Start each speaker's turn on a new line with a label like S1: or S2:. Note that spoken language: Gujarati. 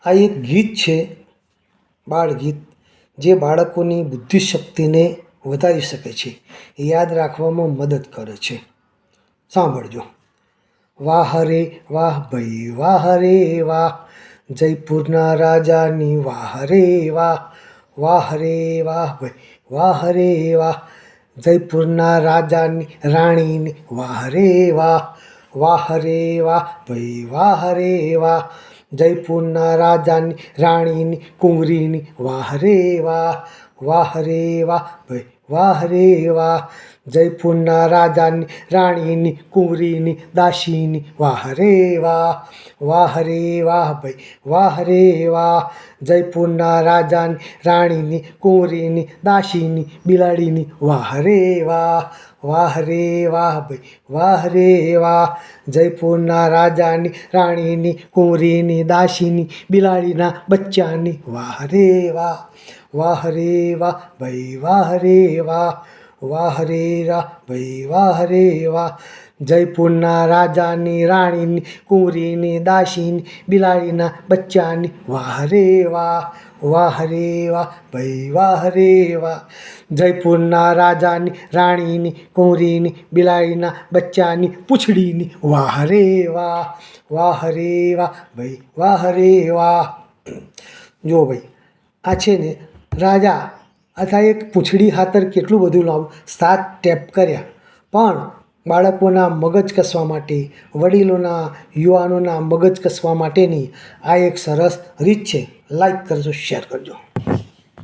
S1: આ એક ગીત છે, બાળગીત, જે બાળકોની બુદ્ધિશક્તિને વધારી શકે છે, યાદ રાખવામાં મદદ કરે છે. સાંભળજો. વાહ રે વાહ ભાઈ વાહ રે વાહ, જયપુરના રાજાની વાહ રે વાહ. વાહ રે વાહ ભાઈ વાહ રે વાહ, જયપુરના રાજાની રાણીની વાહ રે વાહ. વાહ રે વાહ ભાઈ વાહ રે વાહ, જયપુરના રાજાની રાણીની કુંવરીની વાહ રે વાહ. વાહ રે વાહ ભાઈ વાહ રે વાહ, જયપુરના રાજાની રાણીની કુંવરીની દાસીની વાહ રે વાહ. વાહ રે વાહ ભાઈ વાહ રે વાહ, જયપુરના રાજાની રાણીની કુંવરીની દાસીની બિલાડીની વાહ રે વાહ. વાહ રે વાહ ભાઈ વાહ રે વાહ, જયપુરના રાજાની રાણીની કુંવરીની દાસીની બિલાડીના બચ્ચાની વાહ રે વાહ. વાહ રે વાહ ભાઈ વાહ રે વાહ. વાહ રે વાહ ભાઈ વાહ રે વાહ, જયપુરના રાજાની રાણીની કુંવરીની દાસીની બિલાડીના બચ્ચાની વાહ રે વાહ. વાહ રે વાહ ભાઈ વાહ રે વાહ, જયપુરના રાજાની રાણીની કુંવરીની બિલાડીના બચ્ચાની પૂંછડીની વાહ રે વાહ. વાહ રે વાહ ભાઈ વાહ રે વાહ. જો ભાઈ, આ છે ને રાજા અથવા એક પૂંછડી ખાતર કેટલું બધું લાવું, 7 ટેપ કર્યા, પણ બાળકોના મગજ કસવા માટે, વડીલોના યુવાનોના મગજ કસવા માટેની આ એક સરસ રીત છે. લાઈક કરજો, શેર કરજો.